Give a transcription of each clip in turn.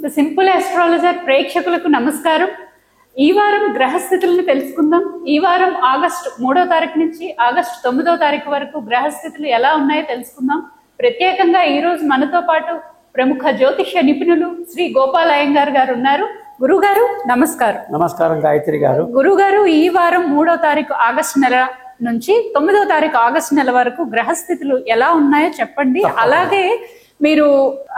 The simple astrologer ప్రేక్షకులకు నమస్కారం. ఈ వారం గ్రహస్థితులను తెలుసుకుందాం. ఈ వారం ఆగస్టు 3వ తారీఖు నుంచి ఆగస్టు 9వ తారీఖు వరకు గ్రహస్థితులు ఎలా ఉన్నాయో తెలుసుకుందాం. ప్రత్యేకంగా ఈ రోజు మనతో పాటు ప్రముఖ జ్యోతిష్య నిపుణులు శ్రీ గోపాల్ అయ్యంగార్ గారు ఉన్నారు. గురుగారు నమస్కారం. నమస్కారం గాయత్రి గారు. గురుగారు, ఈ వారం 3వ తారీఖు ఆగస్టు నెల నుంచి 9వ తారీఖు ఆగస్టు నెల వరకు గ్రహస్థితులు ఎలా ఉన్నాయో చెప్పండి. అలాగే మీరు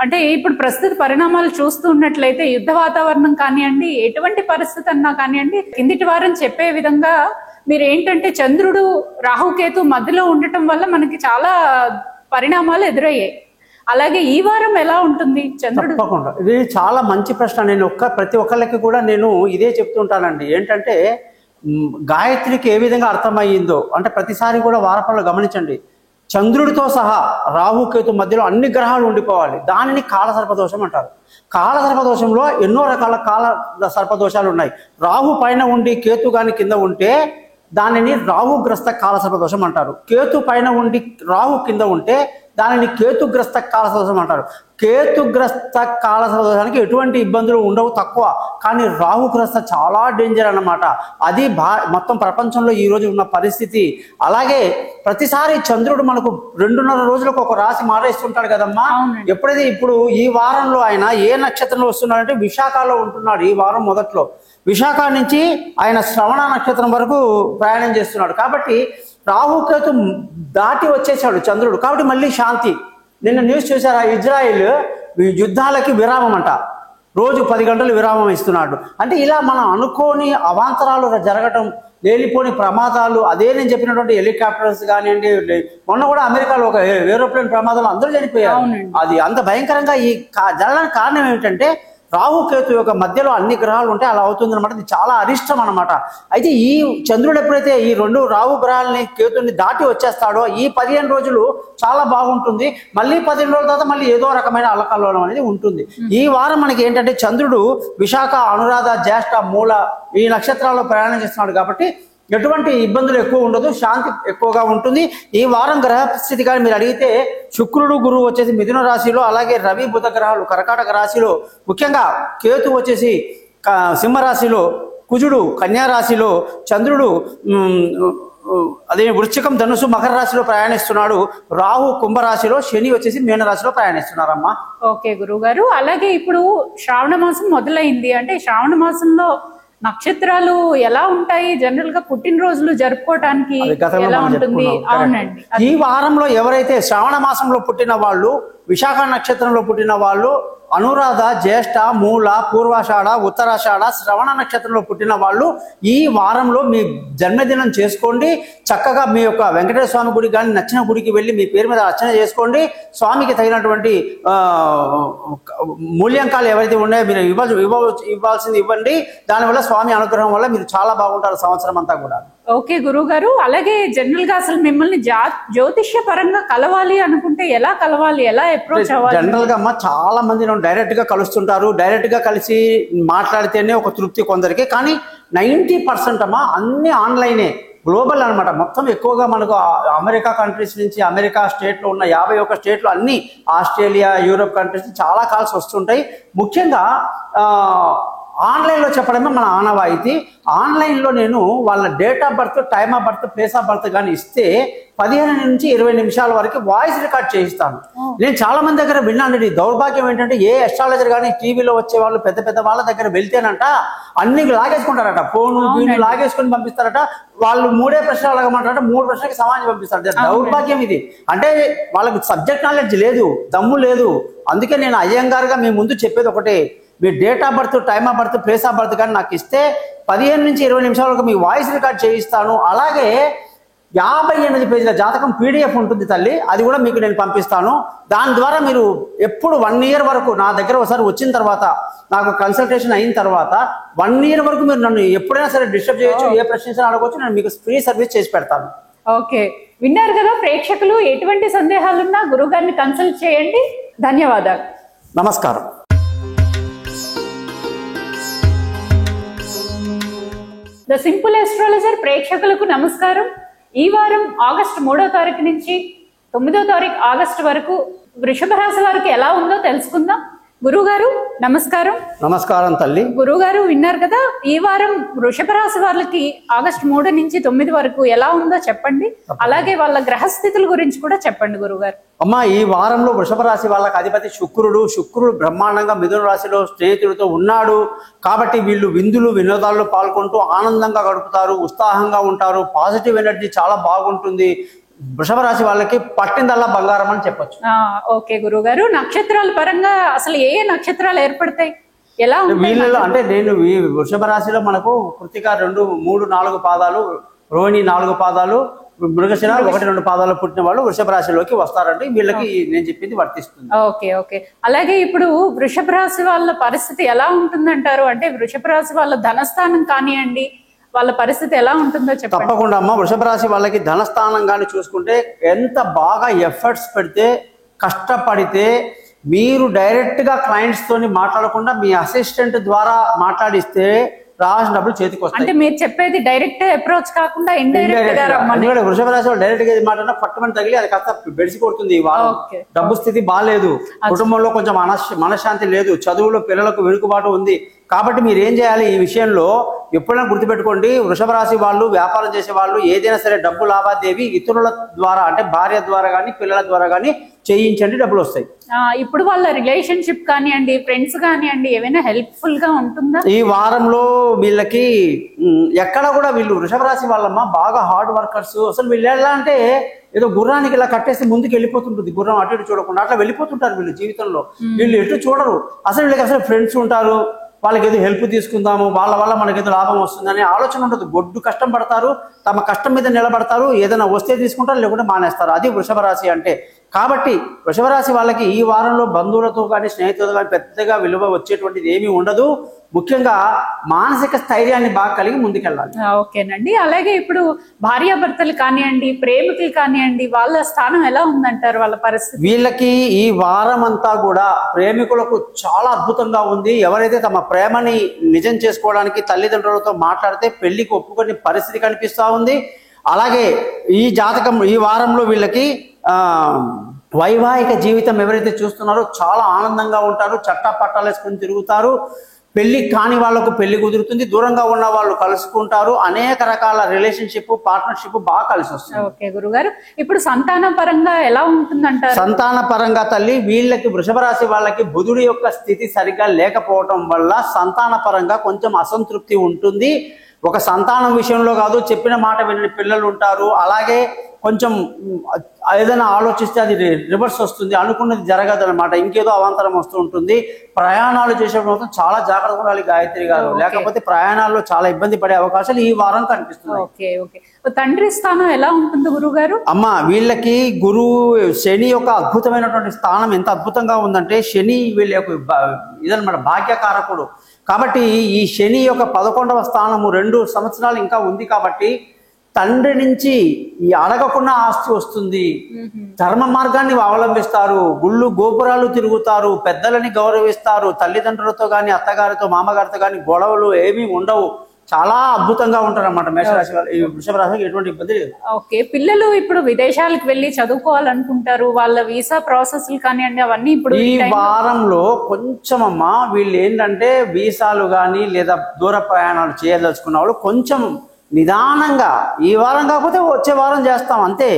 అంటే ఇప్పుడు ప్రస్తుత పరిణామాలు చూస్తూ ఉన్నట్లయితే యుద్ధ వాతావరణం కానివ్వండి, ఎటువంటి పరిస్థితి అన్నా కానివ్వండి, కిందిటి వారం చెప్పే విధంగా మీరు ఏంటంటే చంద్రుడు రాహుకేతు మధ్యలో ఉండటం వల్ల మనకి చాలా పరిణామాలు ఎదురయ్యాయి. అలాగే ఈ వారం ఎలా ఉంటుంది చంద్రుడు? తప్పకుండా ఇది చాలా మంచి ప్రశ్న. నేను ప్రతి ఒక్కళ్ళకి కూడా నేను ఇదే చెప్తుంటానండి. ఏంటంటే గాయత్రికి ఏ విధంగా అర్థమయ్యిందో అంటే ప్రతిసారి కూడా వారపంలో గమనించండి. చంద్రుడితో సహా రాహుకేతు మధ్యలో అన్ని గ్రహాలు ఉండిపోవాలి. దానిని కాల సర్పదోషం అంటారు. కాల సర్పదోషంలో ఎన్నో రకాల కాల సర్పదోషాలు ఉన్నాయి. రాహు పైన ఉండి కేతు గాని కింద ఉంటే దానిని రాహుగ్రస్త కాల సర్పదోషం అంటారు. కేతు పైన ఉండి రాహు కింద ఉంటే దానిని కేతుగ్రస్త కాల సర్పదోషం అంటారు. కేతుగ్రస్త కాల సర్పదోషానికి ఎటువంటి ఇబ్బందులు ఉండవు, తక్కువ. కానీ రాహుగ్రస్త చాలా డేంజర్ అన్నమాట. అది మొత్తం ప్రపంచంలో ఈ రోజు ఉన్న పరిస్థితి. అలాగే ప్రతిసారి చంద్రుడు మనకు 2.5 రోజులకు ఒక రాశి మారేస్తుంటాడు కదమ్మా. ఎప్పుడైతే ఇప్పుడు ఈ వారంలో ఆయన ఏ నక్షత్రంలో వస్తున్నాడంటే విశాఖలో ఉంటున్నాడు. ఈ వారం మొదట్లో విశాఖ నుంచి ఆయన శ్రవణ నక్షత్రం వరకు ప్రయాణం చేస్తున్నాడు. కాబట్టి రాహుకేతు దాటి వచ్చేసాడు చంద్రుడు. కాబట్టి మళ్ళీ శాంతి. నిన్న న్యూస్ చూసారా? ఇజ్రాయిల్ యుద్ధాలకి విరామం అంట. రోజు 10 గంటలు విరామం ఇస్తున్నాడు. అంటే ఇలా మనం అనుకోని అవాంతరాలు జరగటం, లేనిపోని ప్రమాదాలు, అదే నేను చెప్పినటువంటి హెలికాప్టర్స్ కానివ్వండి, మొన్న కూడా అమెరికాలో ఒక ఏరోప్లేన్ ప్రమాదంలో అందరూ చనిపోయారు. అది అంత భయంకరంగా ఈ జరగడానికి కారణం ఏమిటంటే రాహుకేతు యొక్క మధ్యలో అన్ని గ్రహాలు ఉంటే అలా అవుతుంది అనమాట. ఇది చాలా అరిష్టం అనమాట. అయితే ఈ చంద్రుడు ఎప్పుడైతే ఈ 2 రాహు గ్రహాలని కేతుని దాటి వచ్చేస్తాడో ఈ 15 రోజులు చాలా బాగుంటుంది. మళ్ళీ 15 రోజుల తర్వాత మళ్ళీ ఏదో రకమైన అల్లకల్లోలం అనేది ఉంటుంది. ఈ వారం మనకి ఏంటంటే చంద్రుడు విశాఖ, అనురాధ, జ్యేష్ఠ, మూల ఈ నక్షత్రాల్లో ప్రయాణం చేస్తున్నాడు. కాబట్టి ఎటువంటి ఇబ్బందులు ఎక్కువ ఉండదు, శాంతి ఎక్కువగా ఉంటుంది. ఈ వారం గ్రహస్థితి కానీ మీరు అడిగితే శుక్రుడు, గురువు వచ్చేసి మిథున రాశిలో, అలాగే రవి, బుధ గ్రహాలు కర్కాటక రాశిలో, ముఖ్యంగా కేతు వచ్చేసి సింహరాశిలో, కుజుడు కన్యా రాశిలో, చంద్రుడు అదే వృశ్చికం, ధనుసు, మకర రాశిలో ప్రయాణిస్తున్నాడు. రాహు కుంభరాశిలో, శని వచ్చేసి మీన రాశిలో ప్రయాణిస్తున్నారమ్మా. ఓకే గురువు గారు. అలాగే ఇప్పుడు శ్రావణ మాసం మొదలైంది. అంటే శ్రావణ మాసంలో నక్షత్రాలు ఎలా ఉంటాయి? జనరల్ గా పుట్టినరోజులు జరుపుకోవటానికి ఎలా ఉంటుంది? అవునండి. ఈ వారంలో ఎవరైతే శ్రావణ మాసంలో పుట్టిన వాళ్ళు, విశాఖ నక్షత్రంలో పుట్టిన వాళ్ళు, అనురాధ, జ్యేష్ఠ, మూల, పూర్వాషాఢ, ఉత్తరాషాఢ, శ్రవణ నక్షత్రంలో పుట్టిన వాళ్ళు ఈ వారంలో మీ జన్మదినం చేసుకోండి. చక్కగా మీ యొక్క వెంకటేశ్వర స్వామి గుడికి కానీ నచ్చిన గుడికి వెళ్ళి మీ పేరు మీద అర్చన చేసుకోండి. స్వామికి తగినటువంటి మూల్యాంకాలు ఎవరైతే ఉన్నాయో మీరు ఇవ్వాల్సింది ఇవ్వండి. దానివల్ల స్వామి అనుగ్రహం వల్ల మీరు చాలా బాగుంటారు సంవత్సరం అంతా కూడా. ఓకే గురువు గారు. అలాగే జనరల్ గా అసలు మిమ్మల్ని జ్యోతిష్య పరంగా కలవాలి అనుకుంటే ఎలా కలవాలి, ఎలా అప్రోచ్ అవ్వాలి? జనరల్ గా అమ్మ చాలా మంది డైరెక్ట్ గా కలుస్తుంటారు. డైరెక్ట్ గా కలిసి మాట్లాడితేనే ఒక తృప్తి కొందరికి. కానీ 90% అమ్మా అన్ని ఆన్లైనే, గ్లోబల్ అనమాట. మొత్తం ఎక్కువగా మనకు అమెరికా కంట్రీస్ నుంచి, అమెరికా స్టేట్లో ఉన్న 51 స్టేట్లు, అన్ని ఆస్ట్రేలియా, యూరోప్ కంట్రీస్ చాలా కాల్స్ వస్తుంటాయి. ముఖ్యంగా ఆన్లైన్లో చెప్పడమే మన ఆనవాయితీ. ఆన్లైన్లో నేను వాళ్ళ date of birth, time of birth, place of birth కానీ ఇస్తే 15 నుంచి 20 నిమిషాల వరకు వాయిస్ రికార్డ్ చేయిస్తాను. నేను చాలా మంది దగ్గర విన్నాను. ఈ దౌర్భాగ్యం ఏంటంటే ఏ అస్ట్రాలజర్ కానీ టీవీలో వచ్చే వాళ్ళు పెద్ద పెద్ద వాళ్ళ దగ్గర వెళ్తేనంట అన్ని లాగేసుకుంటారట. ఫోను వీళ్ళు లాగేసుకొని పంపిస్తారట. వాళ్ళు 3 ప్రశ్నలు అడగమంటారట, 3 ప్రశ్నలకి సమాధానం పంపిస్తారట. దౌర్భాగ్యం ఇది. అంటే వాళ్ళకి సబ్జెక్ట్ నాలెడ్జ్ లేదు, దమ్ము లేదు. అందుకే నేను అయ్యంగారుగా మీ ముందు చెప్పేది ఒకటే, మీ date of birth, time of birth, place of birth కానీ నాకు ఇస్తే 15 నుంచి 20 నిమిషాల వరకు మీ వాయిస్ రికార్డ్ చేయిస్తాను. అలాగే 58 పేజీల జాతకం PDF ఉంటుంది తల్లి, అది కూడా మీకు నేను పంపిస్తాను. దాని ద్వారా మీరు ఎప్పుడు 1 ఇయర్ వరకు నా దగ్గర ఒకసారి వచ్చిన తర్వాత, నాకు కన్సల్టేషన్ అయిన తర్వాత 1 ఇయర్ వరకు మీరు నన్ను ఎప్పుడైనా సరే డిస్టర్బ్ చేయొచ్చు, ఏ ప్రశ్న అడగవచ్చు. నేను మీకు ఫ్రీ సర్వీస్ చేసి పెడతాను. ఓకే, విన్నారు కదా ప్రేక్షకులు. ఎటువంటి సందేహాలున్నా గురువు గారిని కన్సల్ట్ చేయండి. ధన్యవాదాలు. నమస్కారం. ద సింపుల్ ఆస్ట్రాలజర్ ప్రేక్షకులకు నమస్కారం. ఈ వారం ఆగస్టు 3వ తారీఖు నుంచి 9వ తారీఖు ఆగస్టు వరకు వృషభ రాశి వారికి ఎలా ఉందో తెలుసుకుందాం. గురువుగారు నమస్కారం. నమస్కారం తల్లి. గురువుగారు విన్నారు కదా, ఈ వారం వృషభ రాశి వాళ్ళకి ఆగస్టు 3 నుంచి 9 వరకు ఎలా ఉందో చెప్పండి. అలాగే వాళ్ళ గ్రహస్థితుల గురించి కూడా చెప్పండి గురువుగారు. అమ్మా, ఈ వారంలో వృషభ రాశి వాళ్ళకి అధిపతి శుక్రుడు బ్రహ్మాండంగా మిథున రాశిలో స్నేహితుడితో ఉన్నాడు. కాబట్టి వీళ్ళు విందులు వినోదాల్లో పాల్గొంటూ ఆనందంగా గడుపుతారు, ఉత్సాహంగా ఉంటారు, పాజిటివ్ ఎనర్జీ చాలా బాగుంటుంది. వృషభ రాశి వాళ్ళకి పట్టిందల్లా బంగారం అని చెప్పొచ్చు. ఓకే గురుగారు, నక్షత్రాల పరంగా అసలు ఏ నక్షత్రాలు ఏర్పడతాయి, ఎలా వీళ్ళలో అంటే నేను ఈ వృషభ రాశిలో మనకు కృతిక 2, 3, 4 పాదాలు, రోహిణి 4 పాదాలు, మృగశిర 1, 2 పాదాలు పుట్టిన వాళ్ళు వృషభ రాశిలోకి వస్తారండి. వీళ్ళకి నేను చెప్పింది వర్తిస్తుంది. ఓకే. అలాగే ఇప్పుడు వృషభ రాశి వాళ్ళ పరిస్థితి ఎలా ఉంటుందంటారు? అంటే వృషభ రాశి వాళ్ళ ధనస్థానం కానివ్వండి, వాళ్ళ పరిస్థితి ఎలా ఉంటుందో చెప్పండి. తప్పకుండా అమ్మ, వృషభ రాశి వాళ్ళకి ధనస్థానం కానీ చూసుకుంటే ఎంత బాగా ఎఫర్ట్స్ పెడితే, కష్టపడితే, మీరు డైరెక్ట్ గా క్లయింట్స్ తోని మాట్లాడకుండా మీ అసిస్టెంట్ ద్వారా మాట్లాడిస్తే రావాల్సిన డబ్బులు చేతికి వస్తాయి. అంటే మీరు చెప్పేది డైరెక్ట్ అప్రోచ్ కాకుండా ఇండైరెక్ట్ గా రమ్మని. ఎందుకంటే వృషభ రాశి వాళ్ళు డైరెక్ట్ గా మాట్లాడినా పట్టుమని తగిలి అది కాస్త బెడిసి కొడుతుంది. వాళ్ళు డబ్బు స్థితి బాగాలేదు, కుటుంబంలో కొంచెం మనశ్శాంతి లేదు, చదువులో పిల్లలకు వెనుకబాటు ఉంది. కాబట్టి మీరు ఏం చేయాలి ఈ విషయంలో ఎప్పుడైనా గుర్తుపెట్టుకోండి, వృషభ రాశి వాళ్ళు వ్యాపారం చేసే వాళ్ళు ఏదైనా సరే డబ్బు లావాదేవీ ఇతరుల ద్వారా అంటే భార్య ద్వారా కానీ పిల్లల ద్వారా కానీ చేయించండి, డబ్బులు వస్తాయి. ఇప్పుడు వాళ్ళ రిలేషన్షిప్ కానివ్వండి, ఫ్రెండ్స్ కానివ్వండి, ఏమైనా హెల్ప్ఫుల్ గా ఉంటుందా? ఈ వారంలో వీళ్ళకి ఎక్కడ కూడా వీళ్ళు వృషభ రాశి వాళ్ళమ్మ బాగా హార్డ్ వర్కర్స్. అసలు వీళ్ళు ఎలా అంటే ఏదో గుర్రానికి ఇలా కట్టేసి ముందుకు వెళ్ళిపోతుంటుంది, గుర్రం అటు ఇటు చూడకుండా అట్లా వెళ్ళిపోతుంటారు వీళ్ళు జీవితంలో. వీళ్ళు ఎటు చూడరు. అసలు వీళ్ళకి అసలు ఫ్రెండ్స్ ఉంటారు, వాళ్ళకి ఏదో హెల్ప్ తీసుకుందాము, వాళ్ళ వల్ల మనకి ఏదో లాభం వస్తుందనే ఆలోచన ఉండదు. గొడ్డు కష్టం పడతారు, తమ కష్టం మీద నిలబడతారు, ఏదైనా వస్తే తీసుకుంటారు, లేకుంటే మానేస్తారు. అది వృషభ రాశి అంటే. కాబట్టి వృషభ రాశి వాళ్ళకి ఈ వారంలో బంధువులతో కానీ స్నేహితులతో కానీ పెద్దగా విలువ వచ్చేటువంటిది ఏమీ ఉండదు. ముఖ్యంగా మానసిక స్థైర్యాన్ని బాగా కలిగి ముందుకెళ్ళాలి. ఓకేనండి. అలాగే ఇప్పుడు భార్యాభర్తలు కానివ్వండి, ప్రేమికులు కానివ్వండి, వాళ్ళ స్థానం ఎలా ఉందంటారు, వాళ్ళ పరిస్థితి? వీళ్ళకి ఈ వారం అంతా కూడా ప్రేమికులకు చాలా అద్భుతంగా ఉంది. ఎవరైతే తమ ప్రేమని నిజం చేసుకోవడానికి తల్లిదండ్రులతో మాట్లాడితే పెళ్లికి ఒప్పుకొని పరిస్థితి కనిపిస్తూ ఉంది. అలాగే ఈ వారంలో వీళ్ళకి వైవాహిక జీవితం ఎవరైతే చూస్తున్నారో చాలా ఆనందంగా ఉంటారు, చట్టా పట్టాలు వేసుకొని తిరుగుతారు. పెళ్లి కాని వాళ్లకు పెళ్లి కుదురుతుంది, దూరంగా ఉన్న వాళ్ళు కలుసుకుంటారు. అనేక రకాల రిలేషన్షిప్, పార్ట్నర్షిప్ బాగా కలిసి వస్తుంది. ఓకే గురుగారు, ఇప్పుడు సంతాన పరంగా ఎలా ఉంటుందంటారు? సంతాన పరంగా తల్లి వీళ్ళకి వృషభ రాశి వాళ్ళకి బుధుడి యొక్క స్థితి సరిగ్గా లేకపోవటం వల్ల సంతాన పరంగా కొంచెం అసంతృప్తి ఉంటుంది. ఒక సంతానం విషయంలో కాదు, చెప్పిన మాట వినని పిల్లలు ఉంటారు. అలాగే కొంచెం ఏదైనా ఆలోచిస్తే అది రివర్స్ వస్తుంది, అనుకున్నది జరగదు అనమాట, ఇంకేదో అవాంతరం వస్తూ ఉంటుంది. ప్రయాణాలు చేసేప్పుడు మాత్రం చాలా జాగ్రత్తగా ఉండాలి గాయత్రి గారు, లేకపోతే ప్రయాణాల్లో చాలా ఇబ్బంది పడే అవకాశాలు ఈ వారం కనిపిస్తున్నాయి. ఓకే. తండ్రి స్థానం ఎలా ఉంటుంది గురువు గారు? అమ్మ, వీళ్ళకి శని యొక్క అద్భుతమైనటువంటి స్థానం ఎంత అద్భుతంగా ఉందంటే, శని వీళ్ళ యొక్క ఇదనమాట భాగ్యకారకుడు. కాబట్టి ఈ శని యొక్క 11వ స్థానము 2 సంవత్సరాలు ఇంకా ఉంది. కాబట్టి తండ్రి నుంచి ఈ అడగకుండా ఆస్తి వస్తుంది, ధర్మ మార్గాన్ని అవలంబిస్తారు, గుళ్ళు గోపురాలు తిరుగుతారు, పెద్దలని గౌరవిస్తారు, తల్లిదండ్రులతో కానీ అత్తగారితో మామగారితో కానీ గొడవలు ఏమీ ఉండవు. చాలా అద్భుతంగా ఉంటారు అన్నమాట మేషరాశి వాళ్ళు. ఈ వృషభ రాశికి ఎటువంటి ఇబ్బంది లేదు. ఓకే, పిల్లలు ఇప్పుడు విదేశాలకు వెళ్ళి చదువుకోవాలనుకుంటారు, వాళ్ళ వీసా ప్రాసెస్ కానివ్వండి అవన్నీ ఇప్పుడు ఈ వారంలో కొంచెం అమ్మా వీళ్ళు ఏంటంటే వీసాలు కానీ లేదా దూర ప్రయాణాలు చేయదలుచుకున్న వాళ్ళు కొంచెం నిదానంగా, ఈ వారం కాకపోతే వచ్చే వారం చేస్తాం అంతే,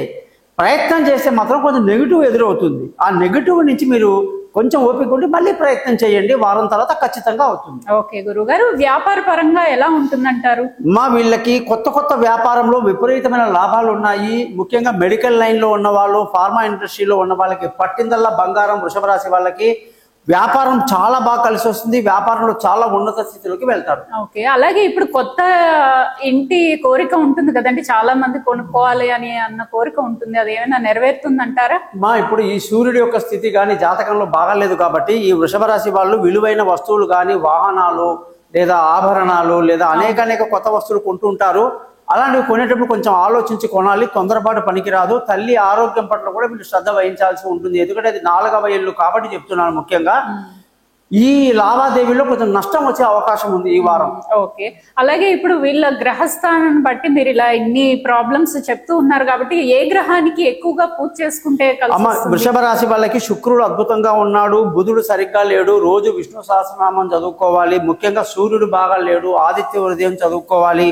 ప్రయత్నం చేస్తే మాత్రం కొంచెం నెగిటివ్ ఎదురవుతుంది. ఆ నెగిటివ్ నుంచి మీరు కొంచెం ఓపిక ఉండి మళ్ళీ ప్రయత్నం చేయండి, వారం తర్వాత ఖచ్చితంగా అవుతుంది. ఓకే గురుగారు, వ్యాపార పరంగా ఎలా ఉంటుందంటారు? వీళ్ళకి కొత్త వ్యాపారంలో విపరీతమైన లాభాలు ఉన్నాయి. ముఖ్యంగా మెడికల్ లైన్ లో ఉన్న వాళ్ళు, ఫార్మా ఇండస్ట్రీలో ఉన్న వాళ్ళకి పట్టిందల్లా బంగారం. వృషభ రాశి వాళ్ళకి వ్యాపారం చాలా బాగా కలిసి వస్తుంది, వ్యాపారంలో చాలా ఉన్నత స్థితిలోకి వెళ్తారు. ఓకే, అలాగే ఇప్పుడు కొత్త ఇంటి కోరిక ఉంటుంది కదండి, చాలా మంది కొనుక్కోవాలి అని అన్న కోరిక ఉంటుంది, అది ఏమైనా నెరవేరుతుందంటారా? ఇప్పుడు ఈ సూర్యుడి యొక్క స్థితి కానీ జాతకంలో బాగాలేదు కాబట్టి ఈ వృషభ రాశి వాళ్ళు విలువైన వస్తువులు కానీ, వాహనాలు లేదా ఆభరణాలు లేదా అనేక కొత్త వస్తువులు కొంటూ ఉంటారు. అలాంటివి కొనేటప్పుడు కొంచెం ఆలోచించి కొనాలి, తొందరపాటు పనికిరాదు. తల్లి ఆరోగ్యం పట్ల కూడా వీళ్ళు శ్రద్ధ వహించాల్సి ఉంటుంది, ఎందుకంటే అది 4వ ఇల్లు కాబట్టి చెప్తున్నాను. ముఖ్యంగా ఈ లావాదేవీలో కొంచెం నష్టం వచ్చే అవకాశం ఉంది ఈ వారం. ఓకే, అలాగే ఇప్పుడు వీళ్ళ గ్రహస్థానాన్ని బట్టి మీరు ఇలా ఇన్ని ప్రాబ్లమ్స్ చెప్తూ ఉన్నారు కాబట్టి ఏ గ్రహానికి ఎక్కువగా పూజ చేసుకుంటే కలిసి వస్తుంది? వృషభ రాశి వాళ్ళకి శుక్రుడు అద్భుతంగా ఉన్నాడు, బుధుడు సరిగ్గా లేడు, రోజు విష్ణు సహస్రనామం చదువుకోవాలి, ముఖ్యంగా సూర్యుడు బాగా లేడు, ఆదిత్య హృదయం చదువుకోవాలి,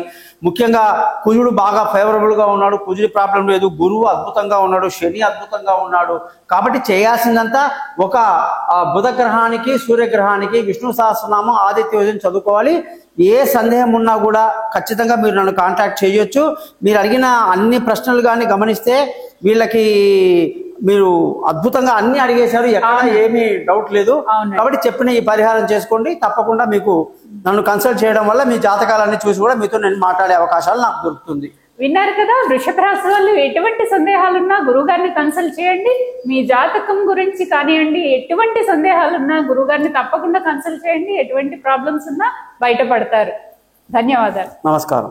ముఖ్యంగా కుజుడు బాగా ఫేవరబుల్ గా ఉన్నాడు, కుజుడి ప్రాబ్లం లేదు, గురువు అద్భుతంగా ఉన్నాడు, శని అద్భుతంగా ఉన్నాడు. కాబట్టి చేయాల్సిందంతా ఒక బుధ గ్రహానికి సూర్యగ్రహానికి విష్ణు సహస్రనామం ఆదిత్య హృదయం చదువుకోవాలి. ఏ సందేహం ఉన్నా కూడా ఖచ్చితంగా మీరు నన్ను కాంటాక్ట్ చేయొచ్చు. మీరు అడిగిన అన్ని ప్రశ్నలు కానీ గమనిస్తే వీళ్ళకి మీరు అద్భుతంగా అన్ని అడిగేశారు, ఎక్కడ ఏమీ డౌట్ లేదు. కాబట్టి చెప్పిన ఈ పరిహారం చేసుకోండి. తప్పకుండా మీకు నన్ను కన్సల్ట్ చేయడం వల్ల మీ జాతకాలన్నీ చూసి కూడా మీతో నేను మాట్లాడే అవకాశాలు నాకు దొరుకుతుంది. విన్నారు కదా, వృషభ రాశి వాళ్ళు ఎటువంటి సందేహాలున్నా గురువుగారిని కన్సల్ట్ చేయండి. మీ జాతకం గురించి కానివ్వండి, ఎటువంటి సందేహాలున్నా గురువుగారిని తప్పకుండా కన్సల్ట్ చేయండి. ఎటువంటి ప్రాబ్లమ్స్ ఉన్నా బయటపడతారు. ధన్యవాదాలు. నమస్కారం.